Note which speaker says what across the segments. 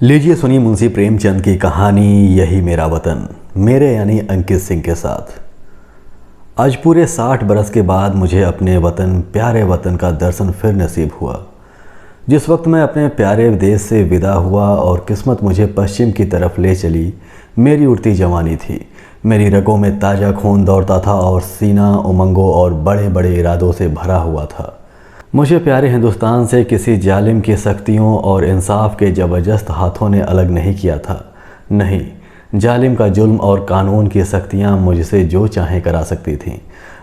Speaker 1: लीजिए सुनिए मुंशी प्रेमचंद की कहानी यही मेरा वतन, मेरे यानी अंकित सिंह के साथ। आज पूरे 60 बरस के बाद मुझे अपने वतन, प्यारे वतन का दर्शन फिर नसीब हुआ। जिस वक्त मैं अपने प्यारे देश से विदा हुआ और किस्मत मुझे पश्चिम की तरफ ले चली, मेरी उड़ती जवानी थी। मेरी रगों में ताज़ा खून दौड़ता था और सीना उमंगों और बड़े बड़े इरादों से भरा हुआ था। मुझे प्यारे हिंदुस्तान से किसी जालिम की सख्तियों और इंसाफ के ज़बरदस्त हाथों ने अलग नहीं किया था। नहीं, जालिम का जुल्म और कानून की सख्तियाँ मुझसे जो चाहें करा सकती थीं,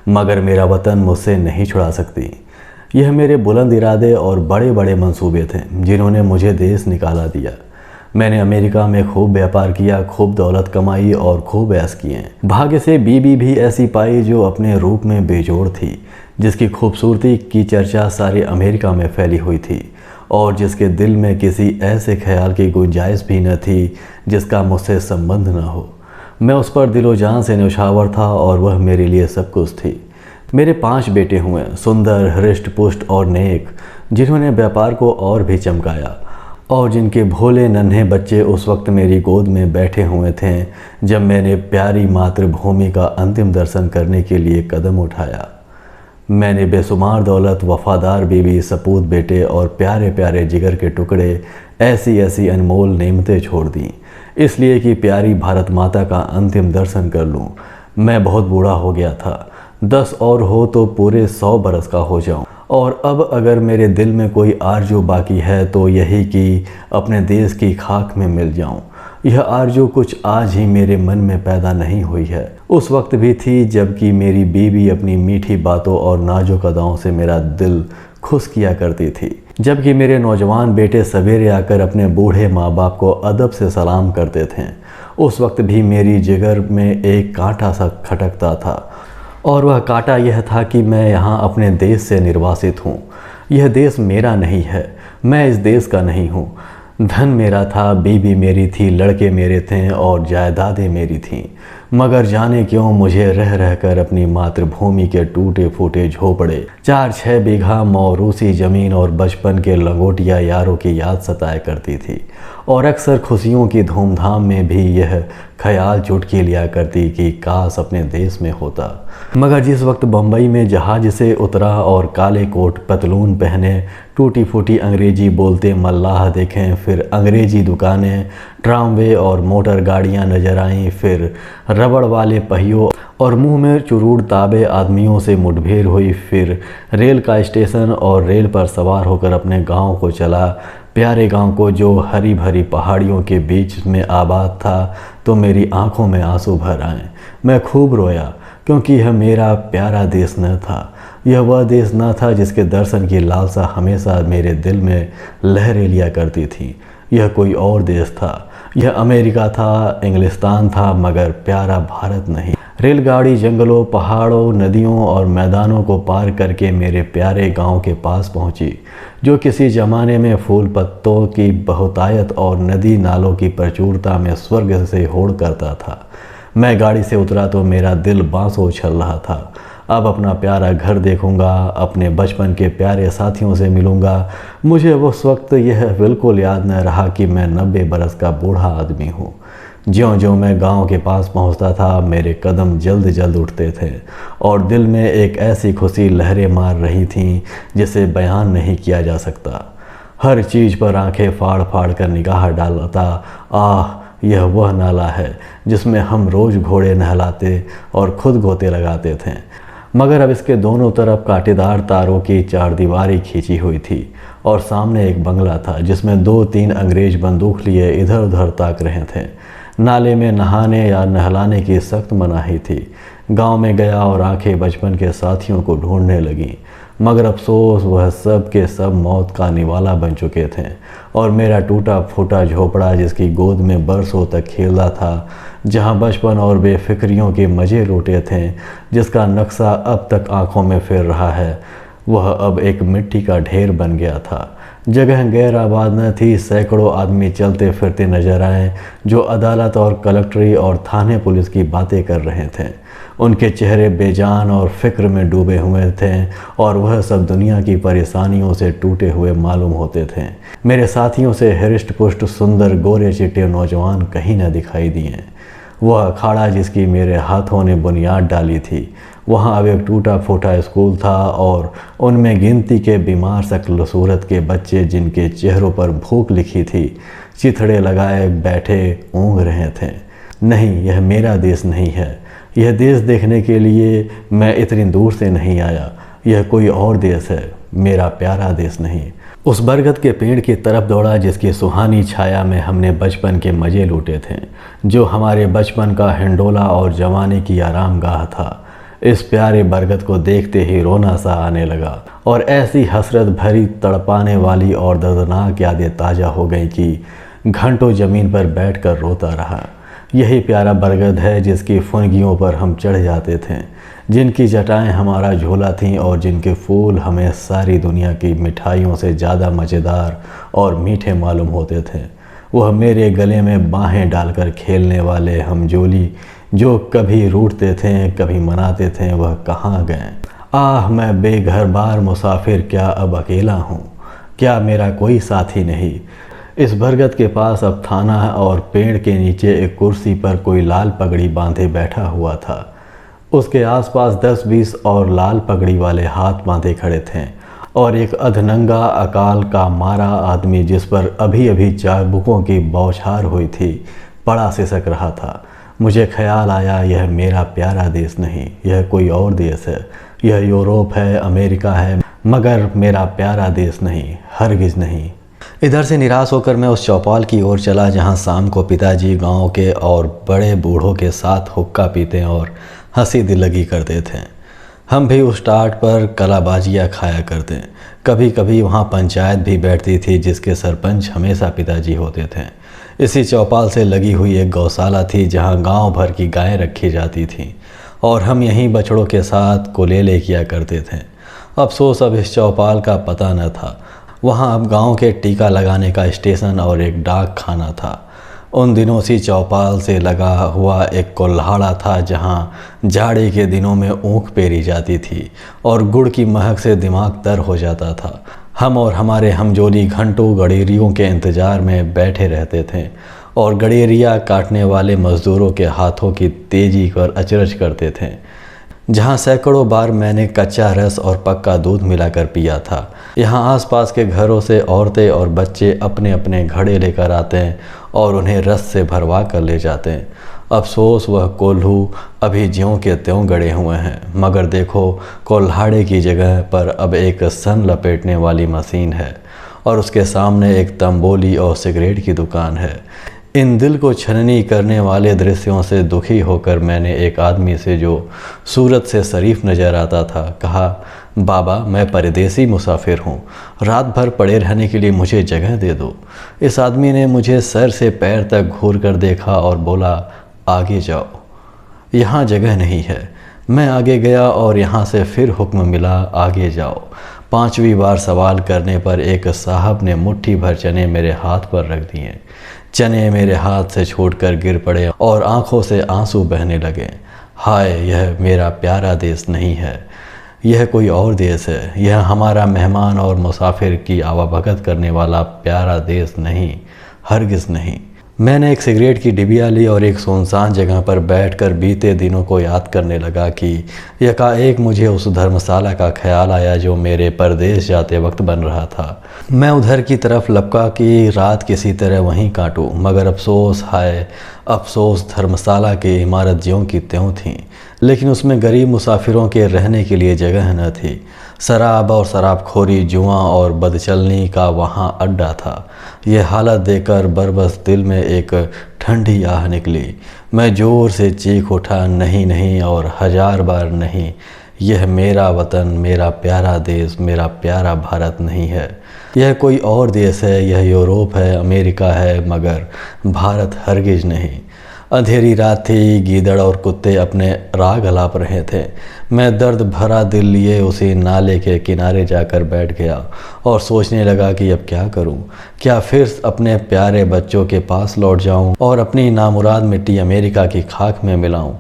Speaker 1: मगर मेरा वतन मुझसे नहीं छुड़ा सकती। यह मेरे बुलंद इरादे और बड़े बड़े मंसूबे थे जिन्होंने मुझे देश निकाला दिया। मैंने अमेरिका में खूब व्यापार किया, खूब दौलत कमाई और खूब ऐश किए। भाग्य से बीबी भी ऐसी पाई जो अपने रूप में बेजोड़ थी, जिसकी खूबसूरती की चर्चा सारे अमेरिका में फैली हुई थी और जिसके दिल में किसी ऐसे ख्याल की गुंजाइश भी न थी जिसका मुझसे संबंध न हो। मैं उस पर दिलो जान से न्यौछावर था और वह मेरे लिए सब कुछ थी। मेरे 5 बेटे हुए, सुंदर, हृष्ट पुष्ट और नेक, जिन्होंने व्यापार को और भी चमकाया और जिनके भोले नन्हे बच्चे उस वक्त मेरी गोद में बैठे हुए थे जब मैंने प्यारी मातृभूमि का अंतिम दर्शन करने के लिए कदम उठाया। मैंने बेशुमार दौलत, वफादार बीवी, सपूत बेटे और प्यारे प्यारे जिगर के टुकड़े, ऐसी ऐसी अनमोल नेमतें छोड़ दी, इसलिए कि प्यारी भारत माता का अंतिम दर्शन कर लूं। मैं बहुत बूढ़ा हो गया था, 10 और हो तो पूरे 100 बरस का हो जाऊं। और अब अगर मेरे दिल में कोई आरज़ू बाकी है तो यही कि अपने देश की खाक में मिल जाऊं। यह आरज़ू कुछ आज ही मेरे मन में पैदा नहीं हुई है, उस वक्त भी थी जबकि मेरी बीवी अपनी मीठी बातों और नाजुक अदाओं से मेरा दिल खुश किया करती थी। जबकि मेरे नौजवान बेटे सवेरे आकर अपने बूढ़े माँ बाप को अदब से सलाम करते थे, उस वक्त भी मेरी जिगर में एक कांटा सा खटकता था और वह कांटा यह था कि मैं यहाँ अपने देश से निर्वासित हूँ। यह देश मेरा नहीं है, मैं इस देश का नहीं हूँ। धन मेरा था, बीवी मेरी थी, लड़के मेरे थे और जायदादें मेरी थीं, मगर जाने क्यों मुझे रह रहकर अपनी मातृभूमि के टूटे फूटे झोपड़े, 4-6 बीघा मौरूसी ज़मीन और बचपन के लंगोटिया यारों की याद सताया करती थी। और अक्सर खुशियों की धूमधाम में भी यह ख्याल चुटकी लिया करती कि काश अपने देश में होता। मगर जिस वक्त बम्बई में जहाज से उतरा और काले कोट पतलून पहने, टूटी फूटी अंग्रेजी बोलते मल्लाह देखें, फिर अंग्रेजी दुकानें, ट्रामवे और मोटर गाड़ियां नजर आईं, फिर रबड़ वाले पहियों और मुंह में चुरूड़ ताबे आदमियों से मुठभेड़ हुई, फिर रेल का स्टेशन और रेल पर सवार होकर अपने गांव को चला, प्यारे गांव को जो हरी भरी पहाड़ियों के बीच में आबाद था, तो मेरी आंखों में आंसू भर आए। मैं खूब रोया क्योंकि यह मेरा प्यारा देश न था। यह वह देश न था जिसके दर्शन की लालसा हमेशा मेरे दिल में लहरें लिया करती थी। यह कोई और देश था, यह अमेरिका था, इंग्लिस्तान था, मगर प्यारा भारत नहीं। रेलगाड़ी जंगलों, पहाड़ों, नदियों और मैदानों को पार करके मेरे प्यारे गांव के पास पहुंची, जो किसी ज़माने में फूल पत्तों की बहुतायत और नदी नालों की प्रचुरता में स्वर्ग से होड़ करता था। मैं गाड़ी से उतरा तो मेरा दिल बांसों उछल रहा था। अब अपना प्यारा घर देखूंगा, अपने बचपन के प्यारे साथियों से मिलूंगा। मुझे उस वक्त यह बिल्कुल याद न रहा कि मैं 90 बरस का बूढ़ा आदमी हूँ। ज्यों-ज्यों मैं गांव के पास पहुंचता था, मेरे कदम जल्द जल्द उठते थे और दिल में एक ऐसी खुशी लहरें मार रही थीं जिसे बयान नहीं किया जा सकता। हर चीज़ पर आंखें फाड़ फाड़ कर निगाह डालता। आह, यह वह नाला है जिसमें हम रोज़ घोड़े नहलाते और खुद गोते लगाते थे, मगर अब इसके दोनों तरफ कांटेदार तारों की चारदीवारी खींची हुई थी और सामने एक बंगला था जिसमें 2-3 अंग्रेज बंदूक लिए इधर उधर ताक रहे थे। नाले में नहाने या नहलाने की सख्त मनाही थी। गांव में गया और आंखें बचपन के साथियों को ढूंढने लगीं, मगर अफसोस वह सब के सब मौत का निवाला बन चुके थे और मेरा टूटा फूटा झोपड़ा जिसकी गोद में बरसों तक खेलता था, जहां बचपन और बेफिक्रियों के मज़े लूटे थे, जिसका नक्शा अब तक आंखों में फिर रहा है, वह अब एक मिट्टी का ढेर बन गया था। जगह गैर आबाद न थी। सैकड़ों आदमी चलते फिरते नजर आए जो अदालत और कलेक्ट्री और थाने पुलिस की बातें कर रहे थे। उनके चेहरे बेजान और फिक्र में डूबे हुए थे और वह सब दुनिया की परेशानियों से टूटे हुए मालूम होते थे। मेरे साथियों से हृष्ट पुष्ट सुंदर गोरे चिट्टे नौजवान कहीं न दिखाई दिए। वह अखाड़ा जिसकी मेरे हाथों ने बुनियाद डाली थी, वहाँ अब एक टूटा फूटा स्कूल था और उनमें गिनती के बीमार शक्ल सूरत के बच्चे जिनके चेहरों पर भूख लिखी थी, चिथड़े लगाए बैठे ऊँघ रहे थे। नहीं, यह मेरा देश नहीं है। यह देश देखने के लिए मैं इतनी दूर से नहीं आया। यह कोई और देश है, मेरा प्यारा देश नहीं। उस बरगद के पेड़ की तरफ दौड़ा जिसकी सुहानी छाया में हमने बचपन के मज़े लूटे थे, जो हमारे बचपन का हिंडोला और जवानी की आरामगाह था। इस प्यारे बरगद को देखते ही रोना सा आने लगा और ऐसी हसरत भरी तड़पाने वाली और दर्दनाक यादें ताज़ा हो गई कि घंटों ज़मीन पर बैठकर रोता रहा। यही प्यारा बरगद है जिसकी फुनगियों पर हम चढ़ जाते थे, जिनकी जटाएं हमारा झोला थीं और जिनके फूल हमें सारी दुनिया की मिठाइयों से ज़्यादा मज़ेदार और मीठे मालूम होते थे। वह मेरे गले में बाहें डालकर खेलने वाले हमजोली जो कभी रूठते थे कभी मनाते थे, वह कहाँ गए? आह, मैं बेघर बार मुसाफिर, क्या अब अकेला हूँ? क्या मेरा कोई साथी नहीं? इस बरगद के पास अब थाना है और पेड़ के नीचे एक कुर्सी पर कोई लाल पगड़ी बांधे बैठा हुआ था। उसके आसपास 10-20 और लाल पगड़ी वाले हाथ बांधे खड़े थे और एक अधनंगा अकाल का मारा आदमी जिस पर अभी अभी चाबुकों की बौछार हुई थी, पड़ा सिसक रहा था। मुझे ख्याल आया, यह मेरा प्यारा देश नहीं, यह कोई और देश है। यह यूरोप है, अमेरिका है, मगर मेरा प्यारा देश नहीं, हरगिज़ नहीं। इधर से निराश होकर मैं उस चौपाल की ओर चला जहां शाम को पिताजी गांव के और बड़े बूढ़ों के साथ हुक्का पीते और हंसी दिल्लगी करते थे। हम भी उस टाट पर कलाबाजियाँ खाया करते। कभी कभी वहाँ पंचायत भी बैठती थी जिसके सरपंच हमेशा पिताजी होते थे। इसी चौपाल से लगी हुई एक गौशाला थी जहाँ गांव भर की गायें रखी जाती थीं और हम यहीं बछड़ों के साथ कोलेले किया करते थे। अफसोस अब इस चौपाल का पता न था। वहाँ अब गांव के टीका लगाने का स्टेशन और एक डाक खाना था। उन दिनों सी चौपाल से लगा हुआ एक कोल्हाड़ा था जहाँ जाड़े के दिनों में ऊख पेरी जाती थी और गुड़ की महक से दिमाग तर हो जाता था। हम और हमारे हमजोली घंटों गडेरियों के इंतज़ार में बैठे रहते थे और गडेरिया काटने वाले मज़दूरों के हाथों की तेज़ी पर अचरज करते थे। जहाँ सैकड़ों बार मैंने कच्चा रस और पक्का दूध मिलाकर पिया था। यहाँ आसपास के घरों से औरतें और बच्चे अपने अपने घड़े लेकर आते हैं और उन्हें रस से भरवा कर ले जाते हैं। अफसोस वह कोल्हू अभी ज्यों के त्यों गड़े हुए हैं, मगर देखो कोल्हाड़े की जगह पर अब एक सन लपेटने वाली मशीन है और उसके सामने एक तंबोली और सिगरेट की दुकान है। इन दिल को छननी करने वाले दृश्यों से दुखी होकर मैंने एक आदमी से जो सूरत से शरीफ नज़र आता था कहा, बाबा मैं परदेसी मुसाफिर हूँ, रात भर पड़े रहने के लिए मुझे जगह दे दो। इस आदमी ने मुझे सर से पैर तक घूर कर देखा और बोला, आगे जाओ, यहाँ जगह नहीं है। मैं आगे गया और यहाँ से फिर हुक्म मिला, आगे जाओ। 5वीं बार सवाल करने पर एक साहब ने मुट्ठी भर चने मेरे हाथ पर रख दिए। चने मेरे हाथ से छूटकर गिर पड़े और आंखों से आंसू बहने लगे। हाय, यह मेरा प्यारा देश नहीं है, यह कोई और देश है। यह हमारा मेहमान और मुसाफिर की आवाभगत करने वाला प्यारा देश नहीं, हरगिज़ नहीं। मैंने एक सिगरेट की डिबिया ली और एक सुनसान जगह पर बैठकर बीते दिनों को याद करने लगा कि यकाएक मुझे उस धर्मशाला का ख्याल आया जो मेरे परदेश जाते वक्त बन रहा था। मैं उधर की तरफ लपका कि रात किसी तरह वहीं काटूं, मगर अफसोस, हाय अफसोस, धर्मशाला की इमारत ज्यों की त्यों थी, लेकिन उसमें गरीब मुसाफिरों के रहने के लिए जगह न थी। शराब और शराबखोरी, जुआ और बदचलनी का वहाँ अड्डा था। यह हालत देखकर बरबस दिल में एक ठंडी आह निकली। मैं ज़ोर से चीख उठा, नहीं नहीं और 1000 बार नहीं, यह मेरा वतन, मेरा प्यारा देश, मेरा प्यारा भारत नहीं है। यह कोई और देश है, यह यूरोप है, अमेरिका है, मगर भारत हरगिज़ नहीं। अंधेरी रात थी, गीदड़ और कुत्ते अपने राग अलाप रहे थे। मैं दर्द भरा दिल लिए उसी नाले के किनारे जाकर बैठ गया और सोचने लगा कि अब क्या करूं? क्या फिर अपने प्यारे बच्चों के पास लौट जाऊं और अपनी नामुराद मिट्टी अमेरिका की खाक में मिलाऊं?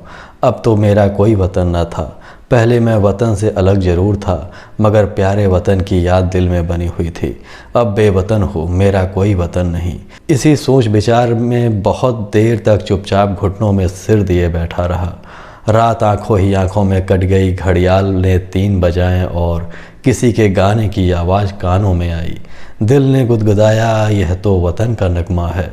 Speaker 1: अब तो मेरा कोई वतन न था। पहले मैं वतन से अलग ज़रूर था, मगर प्यारे वतन की याद दिल में बनी हुई थी। अब बेवतन हूँ, मेरा कोई वतन नहीं। इसी सोच विचार में बहुत देर तक चुपचाप घुटनों में सिर दिए बैठा रहा। रात आंखों ही आंखों में कट गई। घड़ियाल ने 3 बजाए और किसी के गाने की आवाज़ कानों में आई। दिल ने गुदगुदाया, यह तो वतन का नगमा है,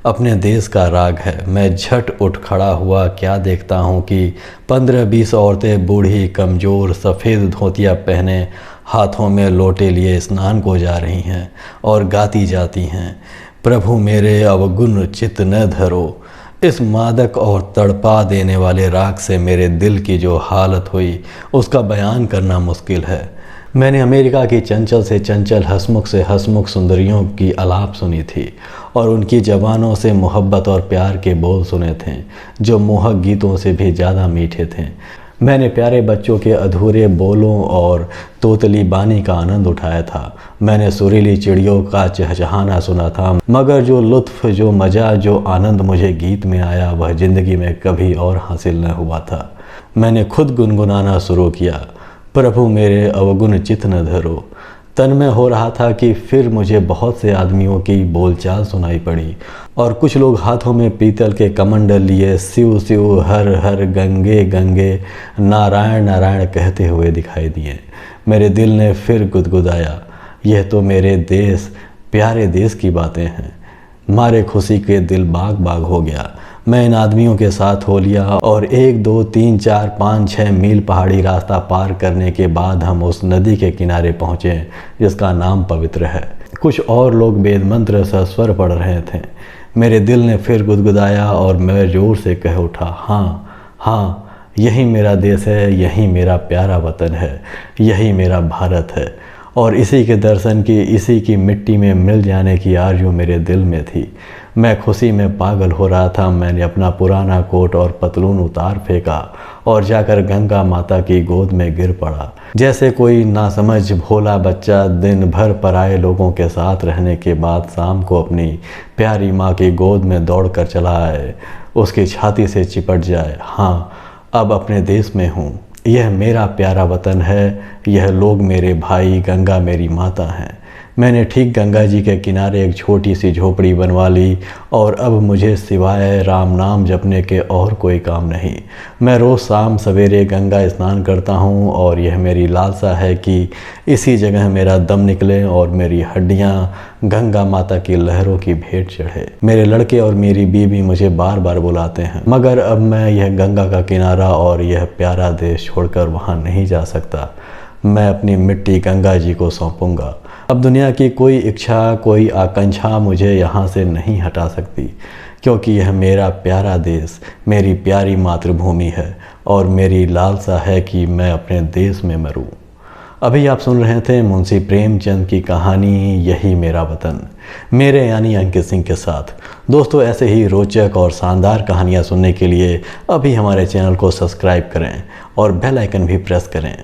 Speaker 1: अपने देश का राग है। मैं झट उठ खड़ा हुआ। क्या देखता हूँ कि 15-20 औरतें, बूढ़ी कमज़ोर, सफ़ेद धोतियाँ पहने, हाथों में लोटे लिए स्नान को जा रही हैं और गाती जाती हैं, प्रभु मेरे अवगुण चित्त न धरो। इस मादक और तड़पा देने वाले राग से मेरे दिल की जो हालत हुई, उसका बयान करना मुश्किल है। मैंने अमेरिका की चंचल से चंचल, हंसमुख से हंसमुख सुंदरियों की आलाप सुनी थी और उनकी जवानों से मोहब्बत और प्यार के बोल सुने थे, जो मोहक गीतों से भी ज़्यादा मीठे थे। मैंने प्यारे बच्चों के अधूरे बोलों और तोतली बानी का आनंद उठाया था। मैंने सुरीली चिड़ियों का चहचहाना सुना था, मगर जो लुत्फ़, जो मज़ा, जो आनंद मुझे गीत में आया, वह ज़िंदगी में कभी और हासिल न हुआ था। मैंने खुद गुनगुनाना शुरू किया, प्रभु मेरे अवगुण चित्त न धरो। तन में हो रहा था कि फिर मुझे बहुत से आदमियों की बोलचाल सुनाई पड़ी और कुछ लोग हाथों में पीतल के कमंडल लिए शिव शिव, हर हर, गंगे गंगे, नारायण नारायण कहते हुए दिखाई दिए। मेरे दिल ने फिर गुदगुदाया, यह तो मेरे देश, प्यारे देश की बातें हैं। मारे खुशी के दिल बाग बाग हो गया। मैं इन आदमियों के साथ हो लिया और 1, 2, 3, 4, 5, 6 मील पहाड़ी रास्ता पार करने के बाद हम उस नदी के किनारे पहुँचे जिसका नाम पवित्र है। कुछ और लोग वेद मंत्र सस्वर पढ़ रहे थे। मेरे दिल ने फिर गुदगुदाया और मैं ज़ोर से कह उठा, हाँ हाँ, यही मेरा देश है, यही मेरा प्यारा वतन है, यही मेरा भारत है। और इसी के दर्शन की, इसी की मिट्टी में मिल जाने की आरज़ू मेरे दिल में थी। मैं खुशी में पागल हो रहा था। मैंने अपना पुराना कोट और पतलून उतार फेंका और जाकर गंगा माता की गोद में गिर पड़ा। जैसे कोई नासमझ भोला बच्चा दिन भर पराए लोगों के साथ रहने के बाद शाम को अपनी प्यारी माँ की गोद में दौड़ कर चला आए, उसकी छाती से चिपट जाए। हाँ, अब अपने देश में हूँ। यह मेरा प्यारा वतन है, यह लोग मेरे भाई, गंगा मेरी माता हैं। मैंने ठीक गंगा जी के किनारे एक छोटी सी झोपड़ी बनवा ली और अब मुझे सिवाय राम नाम जपने के और कोई काम नहीं। मैं रोज़ शाम सवेरे गंगा स्नान करता हूँ और यह मेरी लालसा है कि इसी जगह मेरा दम निकले और मेरी हड्डियाँ गंगा माता की लहरों की भेंट चढ़े। मेरे लड़के और मेरी बीवी मुझे बार बार बुलाते हैं, मगर अब मैं यह गंगा का किनारा और यह प्यारा देश छोड़कर वहाँ नहीं जा सकता। मैं अपनी मिट्टी गंगा जी को सौंपूंगा। अब दुनिया की कोई इच्छा, कोई आकांक्षा मुझे यहाँ से नहीं हटा सकती, क्योंकि यह मेरा प्यारा देश, मेरी प्यारी मातृभूमि है और मेरी लालसा है कि मैं अपने देश में मरूं। अभी आप सुन रहे थे मुंशी प्रेमचंद की कहानी यही मेरा वतन, मेरे यानी अंकित सिंह के साथ। दोस्तों, ऐसे ही रोचक और शानदार कहानियाँ सुनने के लिए अभी हमारे चैनल को सब्सक्राइब करें और बेल आइकन भी प्रेस करें।